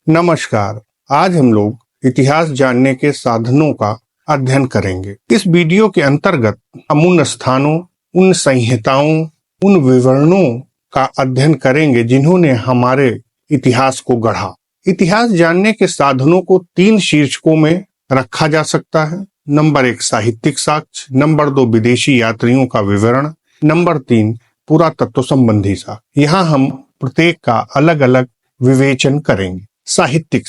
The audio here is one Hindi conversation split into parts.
नमस्कार। आज हम लोग इतिहास जानने के साधनों का अध्ययन करेंगे। इस वीडियो के अंतर्गत हम उन स्थानों, उन संहिताओं, उन विवरणों का अध्ययन करेंगे जिन्होंने हमारे इतिहास को गढ़ा। इतिहास जानने के साधनों को 3 शीर्षकों में रखा जा सकता है। नंबर 1 साहित्यिक साक्ष्य, नंबर 2 विदेशी यात्रियों का विवरण, नंबर 3 पुरातत्व संबंधी साक्ष्य। यहाँ हम प्रत्येक का अलग अलग विवेचन करेंगे। साहित्यिक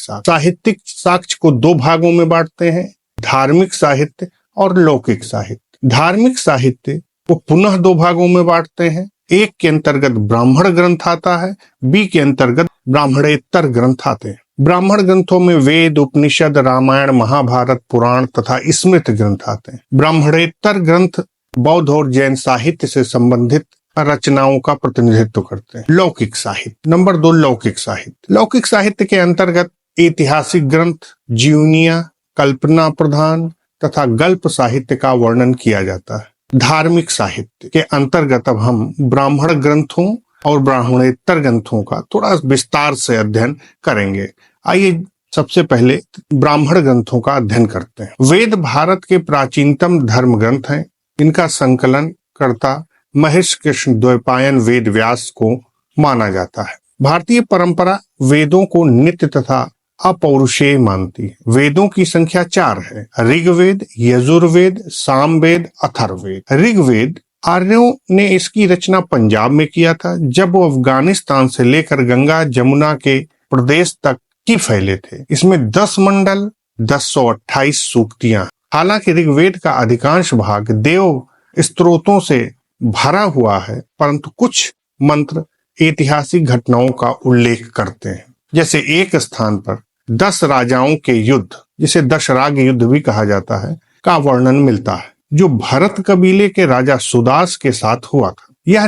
साक्ष्य को 2 भागों में बांटते हैं, धार्मिक साहित्य और लौकिक साहित्य। धार्मिक साहित्य को पुनः 2 भागों में बांटते हैं। एक के अंतर्गत ब्राह्मण ग्रंथ आता है, बी के अंतर्गत ब्राह्मणेतर ग्रंथ आते हैं। ब्राह्मण ग्रंथों में वेद, उपनिषद, रामायण, महाभारत, पुराण तथा स्मृति ग्रंथ आते हैं। ब्राह्मणेतर ग्रंथ बौद्ध और जैन साहित्य से संबंधित रचनाओं का प्रतिनिधित्व करते हैं। लौकिक साहित्य। नंबर 2 लौकिक साहित्य। लौकिक साहित्य के अंतर्गत ऐतिहासिक ग्रंथ, जीवनियां, कल्पना प्रधान तथा गल्प साहित्य का वर्णन किया जाता है। धार्मिक साहित्य के अंतर्गत अब हम ब्राह्मण ग्रंथों और ब्राह्मणेतर ग्रंथों का थोड़ा विस्तार से अध्ययन करेंगे। आइए सबसे पहले ब्राह्मण ग्रंथों का अध्ययन करते हैं। वेद भारत के प्राचीनतम धर्म ग्रंथ हैं। इनका संकलन करता महर्षि कृष्ण द्वैपायन वेद व्यास को माना जाता है। भारतीय परंपरा वेदों को नित्य तथा अपौरुषेय मानती है। वेदों की संख्या 4 है, ऋग्वेद, यजुर्वेद, सामवेद, अथर्ववेद। ऋग्वेद आर्यों ने इसकी रचना पंजाब में किया था, जब वो अफगानिस्तान से लेकर गंगा जमुना के प्रदेश तक ही फैले थे। इसमें 10 मंडल, 1028 सूक्तियां। हालांकि ऋग्वेद का अधिकांश भाग देव स्त्रोतों से भरा हुआ है, परंतु कुछ मंत्र ऐतिहासिक घटनाओं का उल्लेख करते हैं। जैसे एक स्थान पर 10 राजाओं के युद्ध, जिसे दशराग युद्ध भी कहा जाता है, का वर्णन मिलता है, जो भरत कबीले के राजा सुदास के साथ हुआ था। यह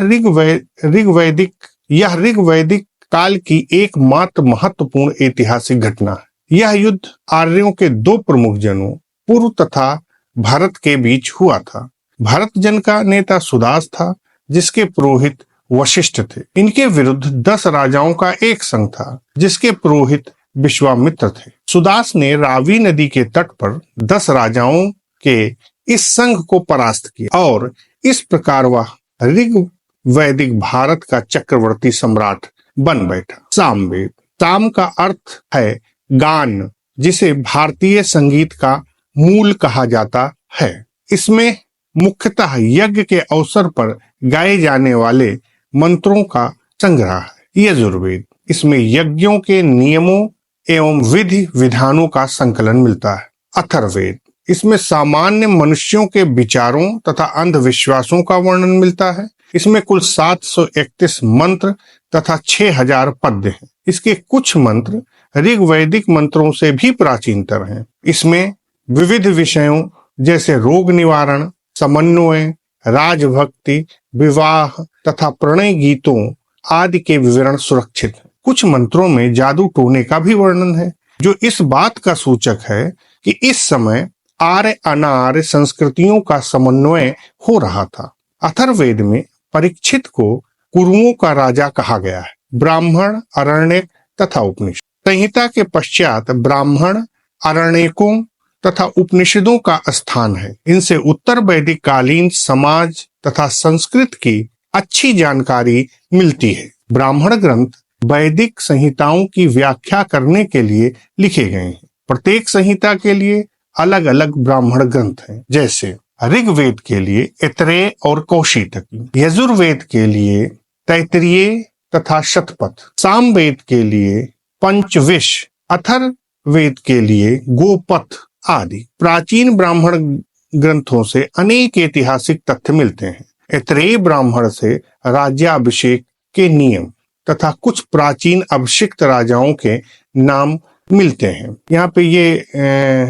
ऋग्वैदिक काल की एकमात्र महत्वपूर्ण ऐतिहासिक घटना है। यह युद्ध आर्यों के 2 प्रमुख जनों पुरु तथा भरत के बीच हुआ था। भरत जन का नेता सुदास था, जिसके पुरोहित वशिष्ठ थे। इनके विरुद्ध 10 राजाओं का एक संघ था, जिसके पुरोहित विश्वामित्र थे। सुदास ने रावी नदी के तट पर 10 राजाओं के इस संघ को परास्त किया और इस प्रकार वह ऋग्वैदिक भारत का चक्रवर्ती सम्राट बन बैठा। सामवेद। साम का अर्थ है गान, जिसे भारतीय संगीत का मूल कहा जाता है। इसमें मुख्यतः यज्ञ के अवसर पर गाए जाने वाले मंत्रों का संग्रह है। यजुर्वेद। इसमें यज्ञों के नियमों एवं विधि विधानों का संकलन मिलता है। अथर्ववेद। इसमें सामान्य मनुष्यों के विचारों तथा अंधविश्वासों का वर्णन मिलता है। इसमें कुल 731 मंत्र तथा 6000 पद्य हैं। इसके कुछ मंत्र ऋग्वैदिक मंत्रों से भी प्राचीनतर हैं। इसमें विविध विषयों जैसे रोग निवारण, समन्वय, राजभक्ति, विवाह तथा प्रणय गीतों आदि के विवरण सुरक्षित हैं। कुछ मंत्रों में जादू टोने का भी वर्णन है, जो इस बात का सूचक है कि इस समय आर्य अनार्य संस्कृतियों का समन्वय हो रहा था। अथर्ववेद में परीक्षित को कुरुओं का राजा कहा गया है। ब्राह्मण, अरण्यक तथा उपनिषद। संहिता के पश्चात ब्राह्मण, अरण्यकों तथा उपनिषदों का स्थान है। इनसे उत्तर वैदिक कालीन समाज तथा संस्कृत की अच्छी जानकारी मिलती है। ब्राह्मण ग्रंथ वैदिक संहिताओं की व्याख्या करने के लिए लिखे गए हैं। प्रत्येक संहिता के लिए अलग अलग ब्राह्मण ग्रंथ हैं, जैसे ऋग्वेद के लिए ऐतरेय और कौशितकी, यजुर्वेद के लिए तैत्तिरीय तथा शतपथ, सामवेद के लिए पंचविश, अथर्ववेद के लिए गोपथ आदि। प्राचीन ब्राह्मण ग्रंथों से अनेक ऐतिहासिक तथ्य मिलते हैं। ऐतरेय ब्राह्मण से राज्याभिषेक के नियम तथा कुछ प्राचीन अभिषिक्त राजाओं के नाम मिलते हैं। यहाँ पे ये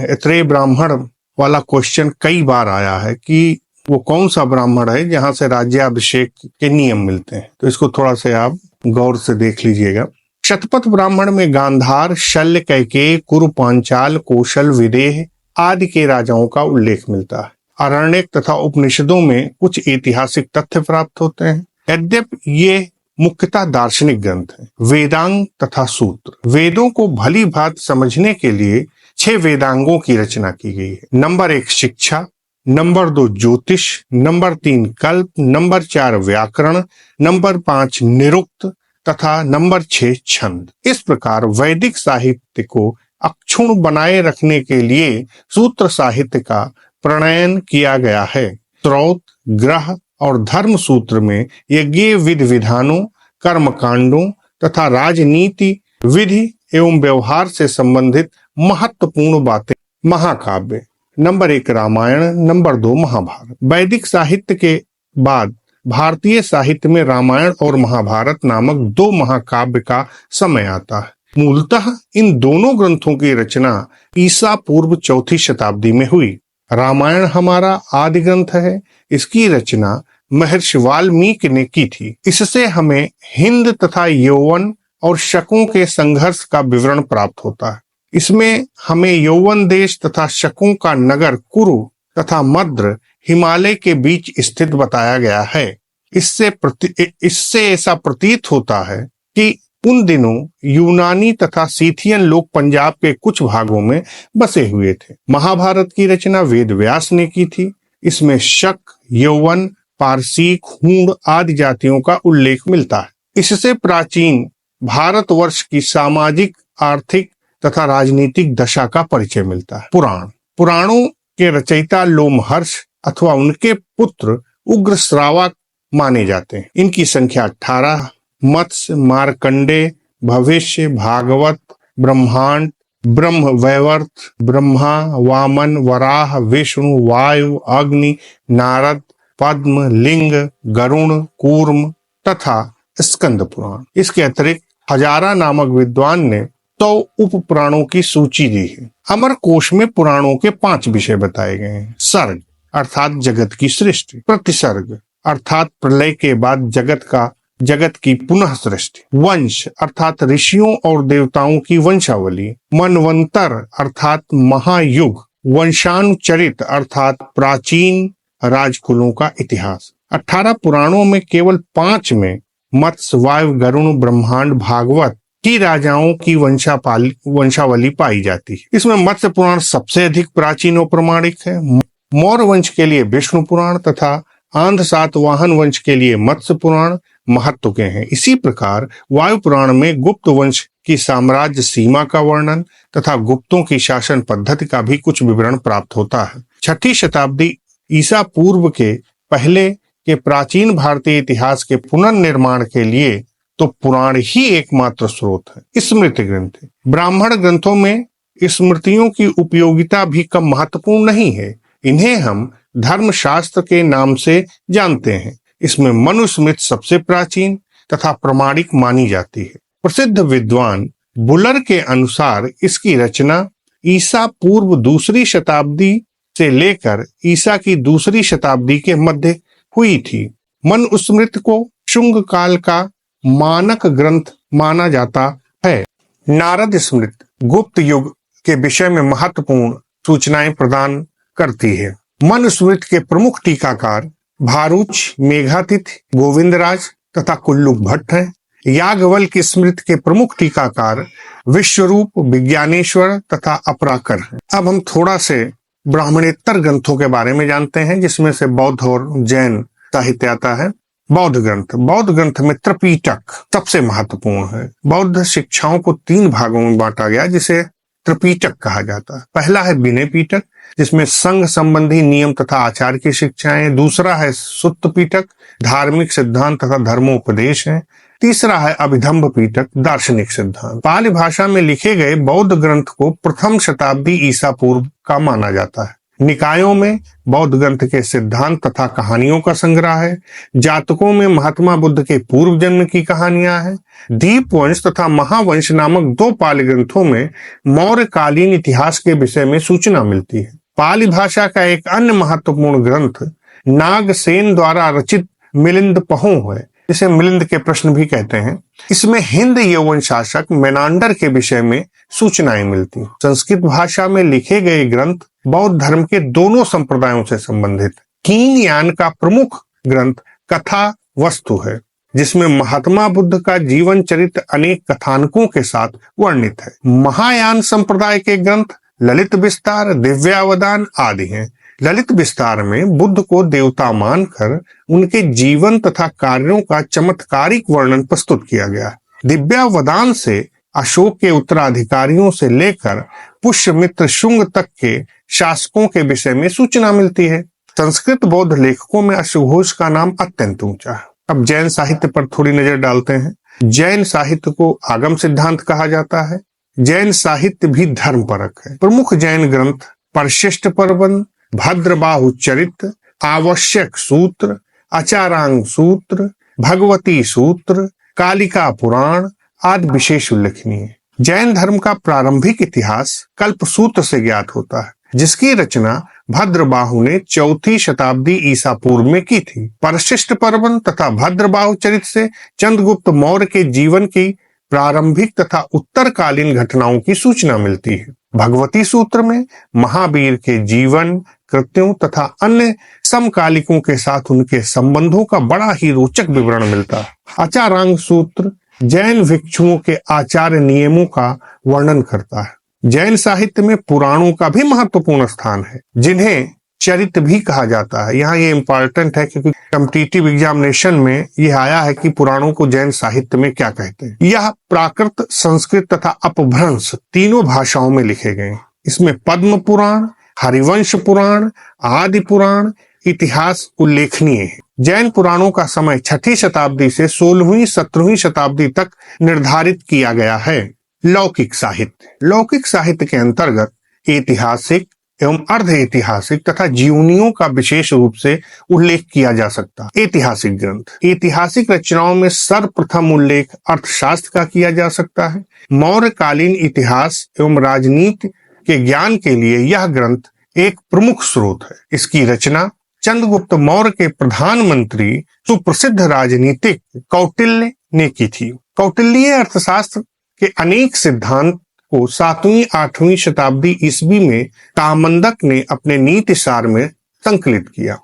ऐतरेय ब्राह्मण वाला क्वेश्चन कई बार आया है कि वो कौन सा ब्राह्मण है जहाँ से राज्याभिषेक के नियम मिलते हैं, तो इसको थोड़ा से आप गौर से देख लीजिएगा। शतपथ ब्राह्मण में गांधार, शल्य, कैकेयी, कुरु, पांचाल, कौशल, विदेह आदि के राजाओं का उल्लेख मिलता है। अरण्यक तथा उपनिषदों में कुछ ऐतिहासिक तथ्य प्राप्त होते हैं। यद्यपि ये मुख्यतः दार्शनिक ग्रंथ हैं। वेदांग तथा सूत्र। वेदों को भली भांति समझने के लिए 6 वेदांगों की रचना की गई है। नंबर 1 शिक्षा, नंबर 2 ज्योतिष, नंबर 3 कल्प, नंबर 4 व्याकरण, नंबर 5 निरुक्त तथा नंबर 6 छंद। इस प्रकार वैदिक साहित्य को अक्षुण्ण बनाए रखने के लिए सूत्र साहित्य का प्रणयन किया गया है। स्रोत, ग्रह और धर्म सूत्र में यज्ञ विधि विधानों, कर्म कांडों तथा राजनीति विधि एवं व्यवहार से संबंधित महत्वपूर्ण बातें। महाकाव्य। Number 1 Ramayana, number 2 Mahabharata. वैदिक साहित्य के बाद भारतीय साहित्य में रामायण और महाभारत नामक 2 महाकाव्य का समय आता है। मूलतः इन दोनों ग्रंथों की रचना ईसा पूर्व 4वीं शताब्दी में हुई। रामायण हमारा आदि ग्रंथ है। इसकी रचना महर्षि वाल्मीकि ने की थी। इससे हमें हिंद तथा यौवन और शकों के संघर्ष का विवरण प्राप्त होता है। इसमें हमें यौवन देश तथा शकों का नगर कुरु तथा मद्र हिमालय के बीच स्थित बताया गया है। इससे ऐसा प्रतीत होता है कि उन दिनों यूनानी तथा सीथियन लोग पंजाब के कुछ भागों में बसे हुए थे। महाभारत की रचना वेद व्यास ने की थी। इसमें शक, यौवन, पारसीक, हूण आदि जातियों का उल्लेख मिलता है। इससे प्राचीन भारतवर्ष की सामाजिक, आर्थिक तथा राजनीतिक दशा का परिचय मिलता है। पुराण। पुराणों के रचयिता लोमहर्ष अथवा उनके पुत्र उग्र श्रावक माने जाते हैं। इनकी संख्या 18। मत्स्य, मार्कंडे, भविष्य, भागवत, ब्रह्मांड, ब्रह्म वैवर्त, ब्रह्मा, वामन, वराह, विष्णु, वायु, अग्नि, नारद, पद्म, लिंग, गरुण, कूर्म तथा स्कंद पुराण। इसके अतिरिक्त हजारा नामक विद्वान ने 100 उप पुराणों की सूची दी है। अमर कोश में पुराणों के 5 विषय बताए गए हैं। सर्ग अर्थात जगत की सृष्टि, प्रतिसर्ग अर्थात प्रलय के बाद जगत की पुनः सृष्टि, वंश अर्थात ऋषियों और देवताओं की वंशावली, मनवंतर अर्थात महायुग, वंशानुचरित अर्थात प्राचीन राजकुलों का इतिहास। 18 पुराणों में केवल 5 में मत्स्य, वायु, गरुण, ब्रह्मांड, भागवत की राजाओं की वंशावली पाई जाती है। इसमें मत्स्य पुराण सबसे अधिक प्राचीन और प्रमाणिक है। मौर्य वंश के लिए विष्णु पुराण तथा आंध्र सातवाहन वंश के लिए मत्स्य पुराण महत्व के हैं। इसी प्रकार वायु पुराण में गुप्त वंश की साम्राज्य सीमा का वर्णन तथा गुप्तों की शासन पद्धति का भी कुछ विवरण प्राप्त होता है। 6वीं शताब्दी ईसा पूर्व के पहले के प्राचीन भारतीय इतिहास के पुनर्निर्माण के लिए तो पुराण ही एकमात्र स्रोत है। स्मृति ग्रंथ। ब्राह्मण ग्रंथों में स्मृतियों की उपयोगिता भी कम महत्वपूर्ण नहीं है। इन्हें हम धर्मशास्त्र के नाम से जानते हैं। इसमें मनुस्मृति सबसे प्राचीन तथा प्रमाणिक मानी जाती है। प्रसिद्ध विद्वान बुलर के अनुसार इसकी रचना ईसा पूर्व 2री शताब्दी से लेकर ईसा की 2री शताब्दी के मध्य हुई थी। मनुस्मृति को शुंग काल का मानक ग्रंथ माना जाता है। नारद स्मृति गुप्त युग के विषय में महत्वपूर्ण सूचनाएं प्रदान करती है। मनुस्मृति के प्रमुख टीकाकार भारूच, मेघातिथि, गोविंदराज तथा कुल्लुक भट्ट हैं। याज्ञवल्क्य की स्मृति के प्रमुख टीकाकार विश्वरूप, विज्ञानेश्वर तथा अपराकर हैं। अब हम थोड़ा से ब्राह्मणेतर ग्रंथों के बारे में जानते हैं, जिसमें से बौद्ध और जैन साहित्य आता है। बौद्ध ग्रंथ में त्रिपिटक सबसे महत्वपूर्ण है। बौद्ध शिक्षाओं को 3 भागों में बांटा गया, जिसे त्रिपिटक कहा जाता है। पहला है विनय पिटक, जिसमें संघ संबंधी नियम तथा आचार की शिक्षाएं। दूसरा है सुत्त पिटक, धार्मिक सिद्धांत तथा धर्मोपदेश है। तीसरा है अभिधम्ब पिटक, दार्शनिक सिद्धांत। पाली भाषा में लिखे गए बौद्ध ग्रंथ को प्रथम शताब्दी ईसा पूर्व का माना जाता है। निकायों में बौद्ध ग्रंथ के सिद्धांत तथा कहानियों का संग्रह है। जातकों में महात्मा बुद्ध के पूर्व जन्म की कहानियां हैं। दीपवंश तथा महावंश नामक 2 पाली ग्रंथों में मौर्य कालीन इतिहास के विषय में सूचना मिलती है। पाली भाषा का एक अन्य महत्वपूर्ण ग्रंथ नागसेन द्वारा रचित मिलिंद पहों है, जिसे मिलिंद के प्रश्न भी कहते हैं। इसमें हिंद यौवन शासक मेनांडर के विषय में सूचनाएं मिलती हैं। संस्कृत भाषा में लिखे गए ग्रंथ बौद्ध धर्म के दोनों संप्रदायों से संबंधित। कीन यान का प्रमुख ग्रंथ कथा वस्तु है। जिसमें महात्मा बुद्ध का जीवन चरित्र अनेक कथानकों के साथ वर्णित है। महायान संप्रदाय के ग्रंथ ललित विस्तार, दिव्यावदान आदि हैं। ललित विस्तार में बुद्ध को देवता मानकर उनके जीवन तथा कार्यों का चमत्कारिक वर्णन प्रस्तुत किया गया। दिव्यावदान से अशोक के उत्तराधिकारियों से लेकर पुष्यमित्र शुंग तक के शासकों के विषय में सूचना मिलती है। संस्कृत बौद्ध लेखकों में अश्वघोष का नाम अत्यंत ऊंचा है। अब जैन साहित्य पर थोड़ी नजर डालते हैं। जैन साहित्य को आगम सिद्धांत कहा जाता है। जैन साहित्य भी धर्म परक है। प्रमुख जैन ग्रंथ परशिष्ट प्रबंध, भद्रबाहु चरित्र, आवश्यक सूत्र, आचारांग सूत्र, भगवती सूत्र, कालिका पुराण आदि विशेष उल्लेखनीय। जैन धर्म का प्रारंभिक इतिहास कल्प सूत्र से ज्ञात होता है, जिसकी रचना भद्रबाहु ने 4वीं शताब्दी ईसा पूर्व में की थी। परशिष्ट प्रबंध तथा भद्रबाहु चरित्र से चंद्रगुप्त मौर्य के जीवन की प्रारंभिक तथा उत्तरकालीन घटनाओं की सूचना मिलती है। भगवती सूत्र में महावीर के जीवन, कृत्यों तथा अन्य समकालिकों के साथ उनके संबंधों का बड़ा ही रोचक विवरण मिलता है। आचारांग सूत्र जैन भिक्षुओं के आचार नियमों का वर्णन करता है। जैन साहित्य में पुराणों का भी महत्वपूर्ण स्थान है, जिन्हें चरित्र भी कहा जाता है। यहाँ ये इम्पोर्टेंट है क्योंकि कॉम्पिटिटिव एग्जामिनेशन में यह आया है कि पुराणों को जैन साहित्य में क्या कहते हैं। यह प्राकृत, संस्कृत तथा अपभ्रंश तीनों भाषाओं में लिखे गए। इसमें पद्म पुराण, हरिवंश पुराण, आदि पुराण, इतिहास उल्लेखनीय है। जैन पुराणों का समय 6वीं शताब्दी से 16वीं 17वीं शताब्दी तक निर्धारित किया गया है। लौकिक साहित्य। लौकिक साहित्य के अंतर्गत ऐतिहासिक एवं अर्ध ऐतिहासिक तथा जीवनियों का विशेष रूप से उल्लेख किया जा सकता है। ऐतिहासिक ग्रंथ। ऐतिहासिक रचनाओं में सर्वप्रथम उल्लेख अर्थशास्त्र का किया जा सकता है। मौर्यकालीन इतिहास एवं राजनीति के ज्ञान के लिए यह ग्रंथ एक प्रमुख स्रोत है। इसकी रचना चंद्रगुप्त मौर्य के प्रधानमंत्री सुप्रसिद्ध राजनीतिक कौटिल्य ने की थी। कौटिल्य अर्थशास्त्र के अनेक सिद्धांत को 7वीं 8वीं शताब्दी ईस्वी में कामंदक ने अपने नीति सार में संकलित किया।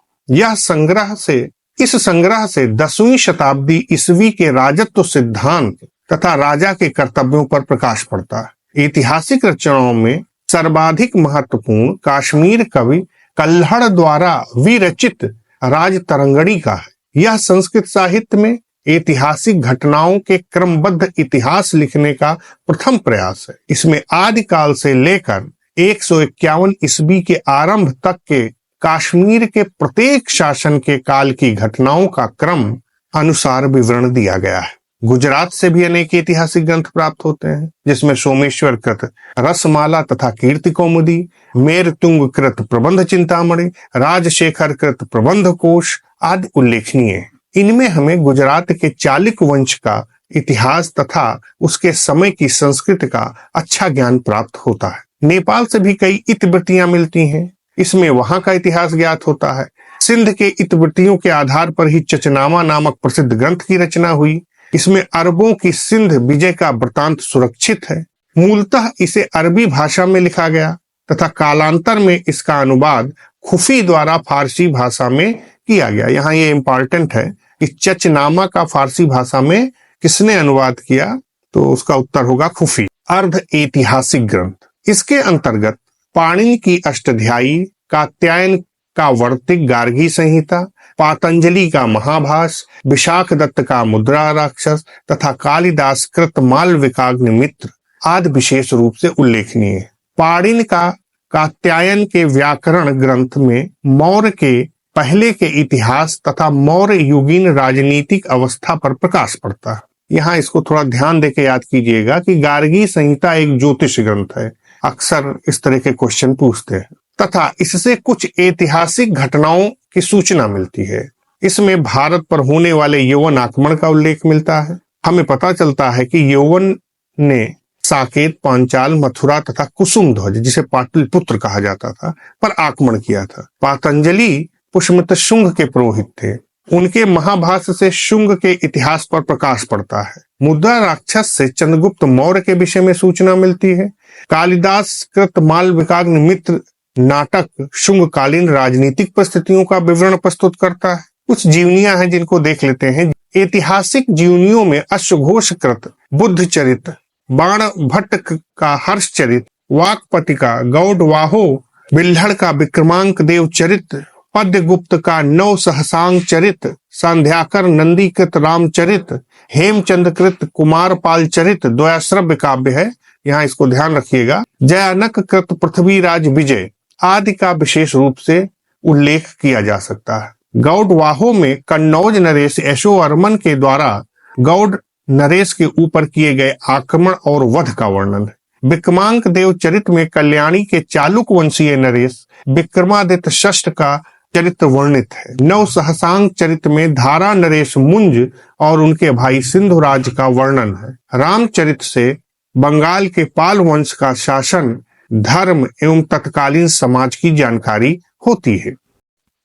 इस संग्रह से 10वीं शताब्दी ईस्वी के राजत्व सिद्धांत तथा राजा के कर्तव्यों पर प्रकाश पड़ता है। ऐतिहासिक रचनाओं में सर्वाधिक महत्वपूर्ण काश्मीर कवि कल्हड़ द्वारा विरचित राजतरंगिणी का है। यह संस्कृत साहित्य में ऐतिहासिक घटनाओं के क्रमबद्ध इतिहास लिखने का प्रथम प्रयास है। इसमें आदिकाल से लेकर 151 ईस्वी के आरंभ तक के कश्मीर के प्रत्येक शासन के काल की घटनाओं का क्रम अनुसार विवरण दिया गया है। गुजरात से भी अनेक ऐतिहासिक ग्रंथ प्राप्त होते हैं, जिसमें सोमेश्वर कृत रसमाला तथा कीर्ति कौमुदी, मेरतुंग कृत प्रबंध चिंतामणि, राजशेखर कृत प्रबंध कोश आदि उल्लेखनीय है। इनमें हमें गुजरात के चालुक्य वंश का इतिहास तथा उसके समय की संस्कृति का अच्छा ज्ञान प्राप्त होता है। नेपाल से भी कई इतिवृत्तियां मिलती हैं। इसमें वहां का इतिहास ज्ञात होता है। सिंध के इतिवृत्तियों के आधार पर ही चचनामा नामक प्रसिद्ध ग्रंथ की रचना हुई। इसमें अरबों की सिंध विजय का वृतांत सुरक्षित है। मूलतः इसे अरबी भाषा में लिखा गया तथा कालांतर में इसका अनुवाद खुफी द्वारा फारसी भाषा में किया गया। यहाँ ये इम्पोर्टेंट है कि चचनामा का फारसी भाषा में किसने अनुवाद किया, तो उसका उत्तर होगा खुफी। अर्ध ऐतिहासिक ग्रंथ। इसके अंतर्गत पाणिनि की अष्टाध्यायी, कात्यायन का वर्तिक गार्गी संहिता, पातंजलि का महाभाष्य, विशाख दत्त का मुद्रा राक्षस तथा कालिदास कृत मालविकाग्नि मित्र आदि विशेष रूप से उल्लेखनीय है। पाणिनि का कात्यायन के व्याकरण ग्रंथ में मौर्य के पहले के इतिहास तथा मौर्य युगीन राजनीतिक अवस्था पर प्रकाश पड़ता है। यहाँ इसको थोड़ा ध्यान देके याद कीजिएगा कि गार्गी संहिता एक ज्योतिष ग्रंथ है। अक्सर इस तरह के क्वेश्चन पूछते हैं तथा इससे कुछ ऐतिहासिक घटनाओं की सूचना मिलती है। इसमें भारत पर होने वाले यवन आक्रमण का उल्लेख मिलता है। हमें पता चलता है कि यवन ने साकेत, पांचाल, मथुरा तथा कुसुम ध्वज, जिसे पाटलिपुत्र कहा जाता था, पर आक्रमण किया था। पातंजलि पुष्यमित्र शुंग के पुरोहित थे। उनके महाभाष्य से शुंग के इतिहास पर प्रकाश पड़ता है। मुद्रा राक्षस से चंद्रगुप्त मौर्य के विषय में सूचना मिलती है। कालिदास कृत मालविकाग्नि मित्र नाटक शुंगकालीन राजनीतिक परिस्थितियों का विवरण प्रस्तुत करता है। कुछ जीवनियां हैं जिनको देख लेते हैं। ऐतिहासिक जीवनियों में अश्वघोषकृत, बुद्ध चरित, बाण भट्ट का हर्षचरित, वाकपति का गौडवाहो, बिल्हड़ का विक्रमांक देव चरित, पद्यगुप्त का नव सहसांग चरित, सांध्याकर नंदीकृत रामचरित, हेमचंद्रकृत कुमारपाल चरित द्वयश्रव्य काव्य है, यहाँ इसको ध्यान रखिएगा, जयानक कृत पृथ्वीराज विजय आदि का विशेष रूप से उल्लेख किया जा सकता है। गौडवाहो में कन्नौज नरेश यशोवर्मन के द्वारा गौड़ नरेश के ऊपर किए गए आक्रमण और वध का वर्णन है। विक्रमांक देव चरित में कल्याणी के चालुक वंशीय नरेश विक्रमादित्य षष्ठ का चरित्र वर्णित है। नव सहसांग चरित में धारा नरेश मुंज और उनके भाई सिंधुराज का वर्णन है। रामचरित से बंगाल के पाल वंश का शासन, धर्म एवं तत्कालीन समाज की जानकारी होती है।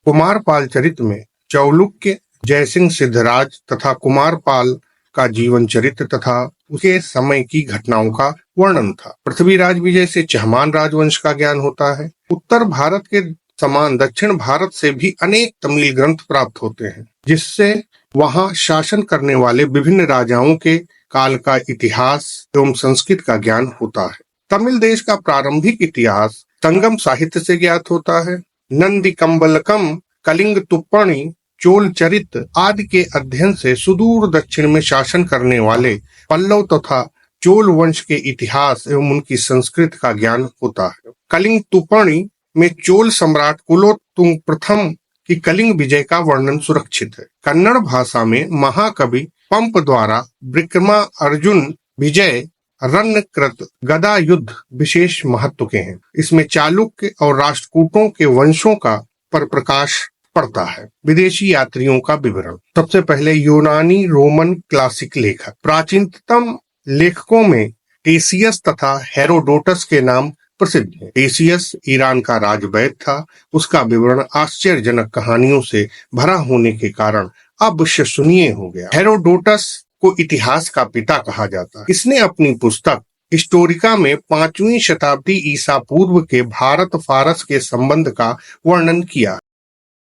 कुमारपाल चरित में चौलुक्य, जयसिंह सिद्धराज तथा कुमारपाल का जीवन चरित्र तथा उसके समय की घटनाओं का वर्णन था। पृथ्वीराज विजय से चहमान राजवंश का ज्ञान होता है। उत्तर भारत के समान दक्षिण भारत से भी अनेक तमिल ग्रंथ प्राप्त होते हैं, जिससे वहां शासन करने वाले विभिन्न राजाओं के काल का इतिहास एवं संस्कृत का ज्ञान होता है। तमिल देश का प्रारंभिक इतिहास संगम साहित्य से ज्ञात होता है। नंदी कंबलकम, कलिंग तुप्पणी, चोल चरित आदि के अध्ययन से सुदूर दक्षिण में शासन करने वाले पल्लव तथा चोल वंश के इतिहास एवं उनकी संस्कृत का ज्ञान होता है। कलिंग तुप्पणी में चोल सम्राट कुलोत्तुंग प्रथम की कलिंग विजय का वर्णन सुरक्षित है। कन्नड़ भाषा में महाकवि पंप द्वारा विक्रमा अर्जुन विजय रणकृत गदा युद्ध विशेष महत्व के हैं। इसमें चालुक्य और राष्ट्रकूटों के वंशों का पर प्रकाश पड़ता है। विदेशी यात्रियों का विवरण। सबसे पहले यूनानी रोमन क्लासिक लेखक। प्राचीनतम लेखकों में टेसियस तथा हेरोडोटस के नाम प्रसिद्ध है। टेसियस ईरान का राजवैद्य था। उसका विवरण आश्चर्यजनक कहानियों से भरा होने के कारण अविश्वसनीय हो गया। हेरोडोटस को इतिहास का पिता कहा जाता है। इसने अपनी पुस्तक हिस्टोरिका में 5वीं शताब्दी ईसा पूर्व के भारत फारस के संबंध का वर्णन किया।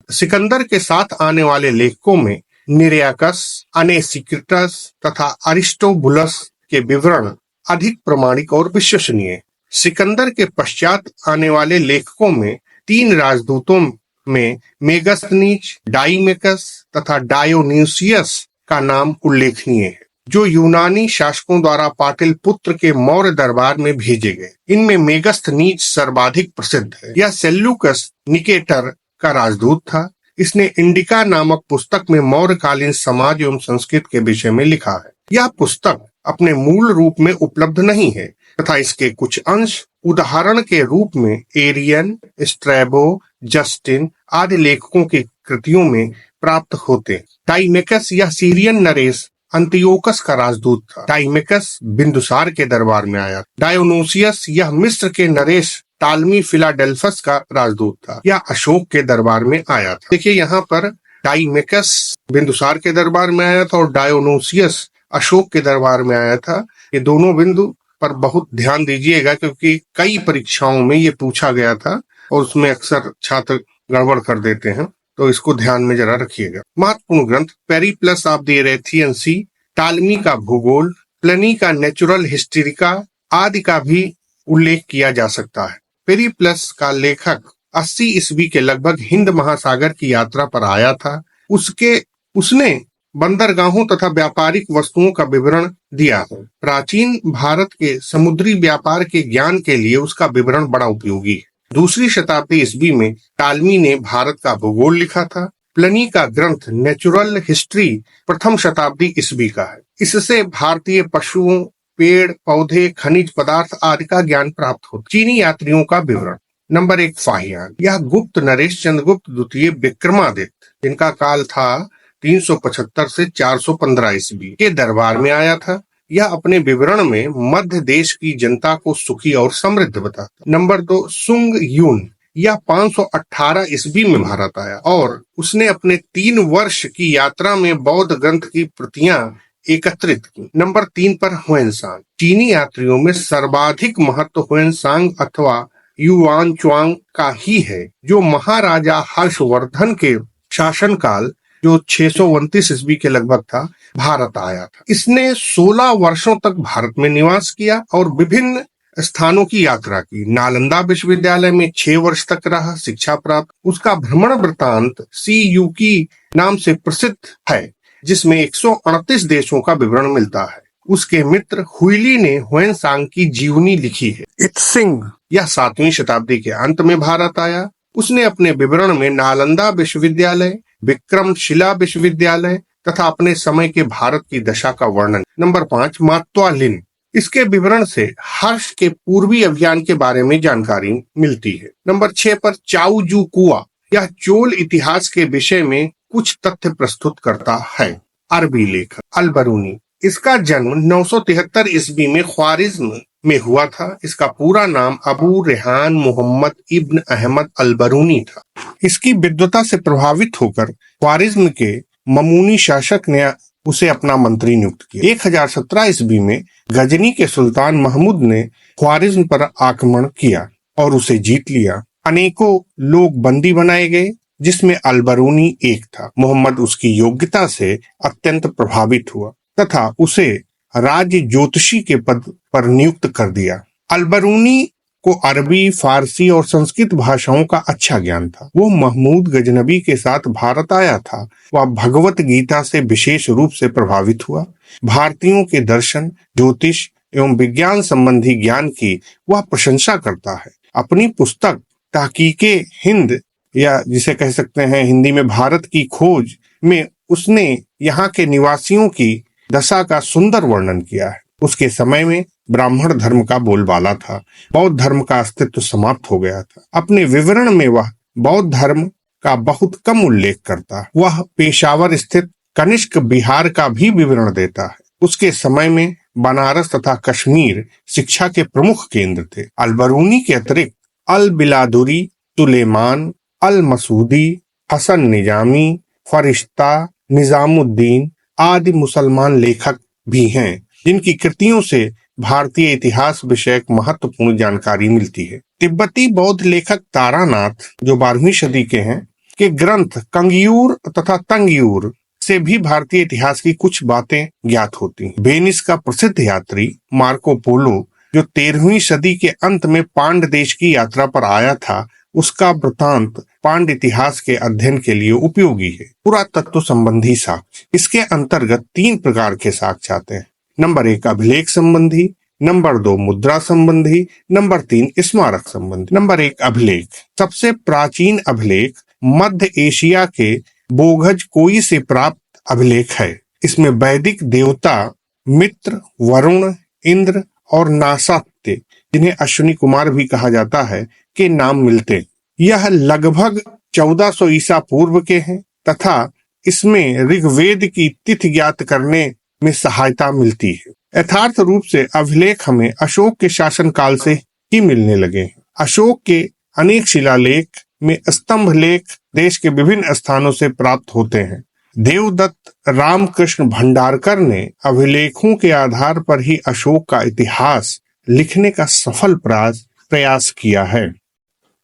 सिकंदर के साथ आने वाले लेखकों में निरियाकस, अनेसिक्रिटस तथा अरिस्टोबुलस के विवरण अधिक प्रामाणिक और विश्वसनीय। सिकंदर के पश्चात आने वाले लेखकों में 3 राजदूतों में मेगस्थनीज, डाइमेकस तथा डायोन्यूसियस का नाम उल्लेखनीय है, जो यूनानी शासकों द्वारा पाटलिपुत्र के मौर्य दरबार में भेजे गए। इनमें मेगस्थनीज सर्वाधिक प्रसिद्ध है। यह सेल्यूकस निकेटर का राजदूत था। इसने इंडिका नामक पुस्तक में मौर्यकालीन समाज एवं संस्कृति के विषय में लिखा है। यह पुस्तक अपने मूल रूप में उपलब्ध नहीं है तथा इसके कुछ अंश उदाहरण के रूप में एरियन, स्ट्रैबो, जस्टिन आदि लेखकों की कृतियों में प्राप्त होते। टाइमेकस यह सीरियन नरेश अंतियोकस का राजदूत था। टाइमेकस बिंदुसार के दरबार में आया। डायोनोसियस यह मिस्र के नरेश टालमी फिलाडेल्फस का राजदूत था। यह अशोक के दरबार में आया था। देखिए यहाँ पर टाइमेकस बिंदुसार के दरबार में आया था और डायोनोसियस अशोक के दरबार में आया था। ये दोनों बिंदु पर बहुत ध्यान दीजिएगा, क्योंकि कई परीक्षाओं में ये पूछा गया था और उसमें अक्सर छात्र गड़बड़ कर देते हैं, तो इसको ध्यान में जरा रखिएगा। महत्वपूर्ण ग्रंथ पेरिप्लस ऑफ द एरेथियन सी, टालमी का भूगोल, प्लिनी का नेचुरल हिस्टोरिका आदि का भी उल्लेख किया जा सकता है। पेरिप्लस का लेखक 80 ईस्वी के लगभग हिंद महासागर की यात्रा पर आया था। उसने बंदरगाहों तथा व्यापारिक वस्तुओं का विवरण दिया है। प्राचीन भारत के समुद्री व्यापार के ज्ञान के लिए उसका विवरण बड़ा उपयोगी है। 2री शताब्दी ईस्वी में टालमी ने भारत का भूगोल लिखा था। प्लिनी का ग्रंथ नेचुरल हिस्ट्री 1म शताब्दी ईस्वी का है। इससे भारतीय पशुओं, पेड़ पौधे, खनिज पदार्थ आदि का ज्ञान प्राप्त होता। चीनी यात्रियों का विवरण। नंबर 1 फाहियान। यह गुप्त नरेश चंद्रगुप्त द्वितीय विक्रमादित्य, जिनका काल था 375 से 415 ईस्वी के दरबार में आया था। यह अपने विवरण में मध्य देश की जनता को सुखी और समृद्ध बताता। नंबर 2 सुंग यून। यह 518 ईस्वी में भारत आया और उसने अपने 3 वर्ष की यात्रा में बौद्ध ग्रंथ की प्रतियां एकत्रित की। नंबर 3 पर हुएनसांग। चीनी यात्रियों में सर्वाधिक महत्व हुएनसांग अथवा युआन च्वांग का ही है, जो महाराजा हर्षवर्धन के शासनकाल जो 629 ईस्वी के लगभग था, भारत आया था। इसने 16 वर्षों तक भारत में निवास किया और विभिन्न स्थानों की यात्रा की। नालंदा विश्वविद्यालय में 6 वर्ष तक रहा, शिक्षा प्राप्त। उसका भ्रमण वृत्तांत CU की नाम से प्रसिद्ध है, जिसमें 138 देशों का विवरण मिलता है। उसके मित्र हुइली ने ह्वेनसांग की जीवनी लिखी है। इत्सिंग यह 7वीं शताब्दी के अंत में भारत आया। उसने अपने विवरण में नालंदा विश्वविद्यालय, विक्रमशिला विश्वविद्यालय तथा अपने समय के भारत की दशा का वर्णन। नंबर 5, मात्वालिन। इसके विवरण से हर्ष के पूर्वी अभियान के बारे में जानकारी मिलती है। नंबर 6 पर चाउजू कुआ, यह चोल इतिहास के विषय में कुछ तथ्य प्रस्तुत करता है। अरबी लेखक अल-बरूनी, इसका जन्म 973 ईस्वी में ख्वारिज्म में हुआ था। इसका पूरा नाम अबू रेहान मोहम्मद इब्न अहमद अल-बरूनी था। इसकी विद्वता से प्रभावित होकर ख्वारिज्म के ममूनी शासक ने उसे अपना मंत्री नियुक्त किया। 1017 ईस्वी में गजनी के सुल्तान महमूद ने ख्वारिज्म पर आक्रमण किया और उसे जीत लिया। अनेकों लोग बंदी बनाए गए, जिसमें अल-बरूनी एक था। मोहम्मद उसकी योग्यता से अत्यंत प्रभावित हुआ तथा उसे राज्य ज्योतिषी के पद पर नियुक्त कर दिया। अल-बरूनी को अरबी, फारसी और संस्कृत भाषाओं का अच्छा ज्ञान था। वो महमूद गजनबी के साथ भारत आया था। वह भगवत गीता से विशेष रूप से प्रभावित हुआ। भारतीयों के दर्शन, ज्योतिष एवं विज्ञान संबंधी ज्ञान की वह प्रशंसा करता है। अपनी पुस्तक तहकीके हिंद, या जिसे कह सकते हैं हिंदी में भारत की खोज, में उसने यहाँ के निवासियों की दशा का सुंदर वर्णन किया है। उसके समय में ब्राह्मण धर्म का बोलबाला था। बौद्ध धर्म का अस्तित्व समाप्त हो गया था। अपने विवरण में वह बौद्ध धर्म का बहुत कम उल्लेख करता है। वह पेशावर स्थित कनिष्क बिहार का भी विवरण देता है। उसके समय में बनारस तथा कश्मीर शिक्षा के प्रमुख केंद्र थे। अल-बरूनी के अतिरिक्त अल-बिलादुरी, सुलेमान, अल-मसूदी, हसन निजामी, फरिश्ता, निजामुद्दीन आदि मुसलमान लेखक भी हैं, जिनकी कृतियों से भारतीय इतिहास विषयक महत्वपूर्ण जानकारी मिलती है। तिब्बती बौद्ध लेखक तारानाथ, जो 12वीं सदी के हैं, के ग्रंथ कंगियूर तथा तंगियूर से भी भारतीय इतिहास की कुछ बातें ज्ञात होती हैं। वेनिस का प्रसिद्ध यात्री मार्को पोलो, जो 13वीं सदी के अंत में पांड देश की यात्रा पर आया था, उसका वृतांत पांड इतिहास के अध्ययन के लिए उपयोगी है। पुरातत्व संबंधी साक्ष्य, इसके अंतर्गत 3 प्रकार के साक्ष्य आते हैं। नंबर 1 अभिलेख संबंधी, नंबर 2 मुद्रा संबंधी, नंबर 3 स्मारक संबंधी। नंबर 1 अभिलेख। सबसे प्राचीन अभिलेख मध्य एशिया के बोघज कोई से प्राप्त अभिलेख है। इसमें वैदिक देवता मित्र, वरुण, इंद्र और नासात्य, जिन्हें अश्विनी कुमार भी कहा जाता है, के नाम मिलते। यह लगभग 1400 ईसा पूर्व के हैं तथा इसमें ऋग्वेद की तिथि ज्ञात करने में सहायता मिलती है। यथार्थ रूप से अभिलेख हमें अशोक के शासन काल से ही मिलने लगे हैं। अशोक के अनेक शिलालेख में स्तंभ लेख देश के विभिन्न स्थानों से प्राप्त होते हैं। देवदत्त रामकृष्ण भंडारकर ने अभिलेखों के आधार पर ही अशोक का इतिहास लिखने का सफल प्रयास किया है।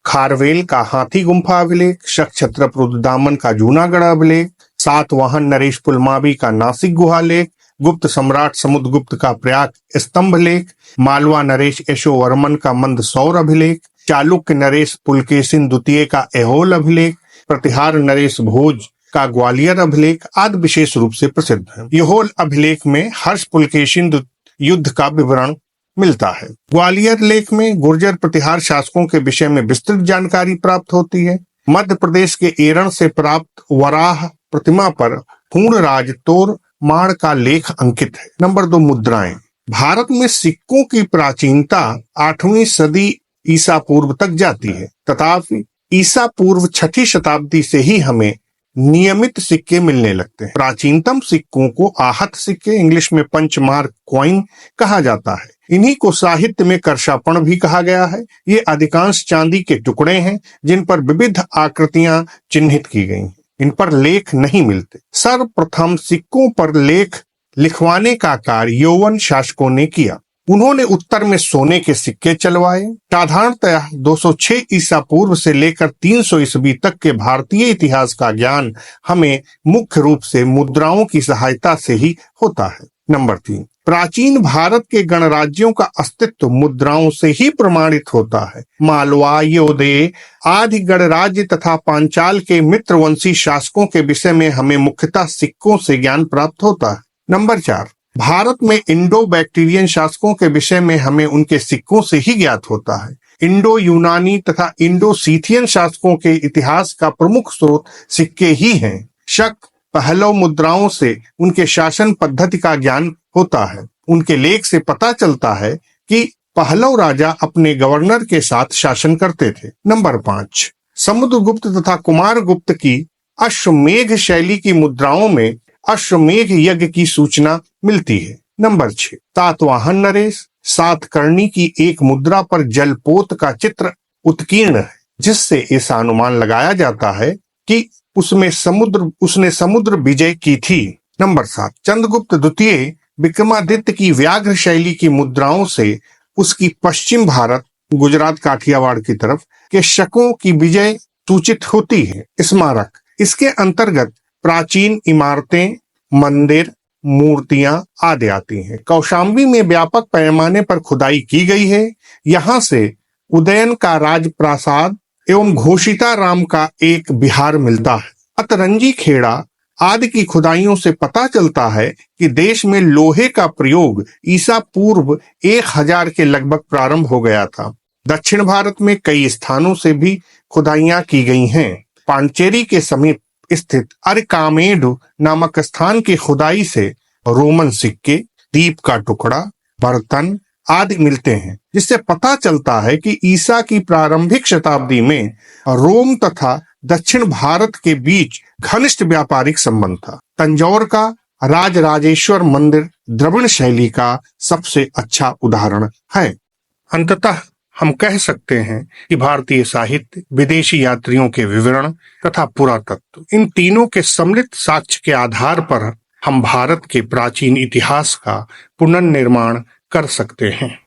खारवेल का हाथी गुम्फा अभिलेख, शक रुद्रदामन का जूनागढ़ अभिलेख, सातवाहन नरेश पुलमावी का नासिक गुहा लेख, गुप्त सम्राट समुद्रगुप्त का प्रयाग स्तंभ लेख, मालवा नरेश यशोवर्मन का मंदसौर अभिलेख, चालुक्य नरेश पुलकेशिन द्वितीय का ऐहोल अभिलेख, प्रतिहार नरेश भोज का ग्वालियर अभिलेख आदि विशेष रूप से प्रसिद्ध है। ऐहोल अभिलेख में हर्ष पुलकेशिन युद्ध का विवरण मिलता है। ग्वालियर लेख में गुर्जर प्रतिहार शासकों के विषय में विस्तृत जानकारी प्राप्त होती है। मध्य प्रदेश के एरण से प्राप्त वराह प्रतिमा पर पूर्णराज तोर माण का लेख अंकित है। नंबर 2 मुद्राएं। भारत में सिक्कों की प्राचीनता 8वीं सदी ईसा पूर्व तक जाती है, तथापि ईसा पूर्व 6ठी शताब्दी से ही हमें नियमित सिक्के मिलने लगते हैं। प्राचीनतम सिक्कों को आहत सिक्के, इंग्लिश में पंचमार्क कॉइन कहा जाता है। इन्हीं को साहित्य में करशापण भी कहा गया है। ये अधिकांश चांदी के टुकड़े हैं, जिन पर विविध आकृतियां चिन्हित की गई हैं। इन पर लेख नहीं मिलते। सर्वप्रथम सिक्कों पर लेख लिखवाने का कार्य यौवन शासकों ने किया। उन्होंने उत्तर में सोने के सिक्के चलवाए। साधारणतः 206 ईसा पूर्व से लेकर 300 ईस्वी तक के भारतीय इतिहास का ज्ञान हमें मुख्य रूप से मुद्राओं की सहायता से ही होता है। नंबर 3, प्राचीन भारत के गणराज्यों का अस्तित्व मुद्राओं से ही प्रमाणित होता है। मालवा, यौधेय आदि गणराज्य तथा पांचाल के मित्रवंशी शासकों के विषय में हमें मुख्यतः सिक्कों से ज्ञान प्राप्त होता है। नंबर 4, भारत में इंडो बैक्टीरियन शासकों के विषय में हमें उनके सिक्कों से ही ज्ञात होता है। इंडो यूनानी तथा इंडो सीथियन शासकों के इतिहास का प्रमुख स्रोत सिक्के ही हैं। शक, पहलव मुद्राओं से उनके शासन पद्धति का ज्ञान होता है। उनके लेख से पता चलता है कि पहलव राजा अपने गवर्नर के साथ शासन करते थे। नंबर 5, समुद्रगुप्त तथा कुमारगुप्त की अश्वमेध शैली की मुद्राओं में अश्वमेध यज्ञ की सूचना मिलती है। नंबर 6, सातवाहन नरेश सातकर्णी की एक मुद्रा पर जलपोत का चित्र उत्कीर्ण है, जिससे ऐसा अनुमान लगाया जाता है कि उसने समुद्र विजय की थी। नंबर 7, चंद्रगुप्त द्वितीय विक्रमादित्य की व्याघ्र शैली की मुद्राओं से उसकी पश्चिम भारत, गुजरात काठियावाड़ की तरफ के शकों की विजय सूचित होती है। स्मारक, इसके अंतर्गत प्राचीन इमारतें, मंदिर, मूर्तियां आदि आती हैं। कौशाम्बी में व्यापक पैमाने पर खुदाई की गई है। यहाँ से उदयन का राजप्रासाद एवं घोषिता राम का एक विहार मिलता है। अतरंजी खेड़ा आदि की खुदाइयों से पता चलता है कि देश में लोहे का प्रयोग ईसा पूर्व 1000 के लगभग प्रारंभ हो गया था। दक्षिण भारत में कई स्थानों से भी खुदाइयां की गई हैं। पांचेरी के समीप स्थित अरकामेडु नामक स्थान की खुदाई से रोमन सिक्के, दीप का टुकड़ा, बर्तन आदि मिलते हैं, जिससे पता चलता है कि ईसा की प्रारंभिक शताब्दी में रोम तथा दक्षिण भारत के बीच घनिष्ठ व्यापारिक संबंध था। तंजौर का राजराजेश्वर मंदिर द्रविड़ शैली का सबसे अच्छा उदाहरण है। अंततः हम कह सकते हैं कि भारतीय साहित्य, विदेशी यात्रियों के विवरण तथा पुरातत्व, इन तीनों के सम्मिलित साक्ष्य के आधार पर हम भारत के प्राचीन इतिहास का पुनर्निर्माण कर सकते हैं।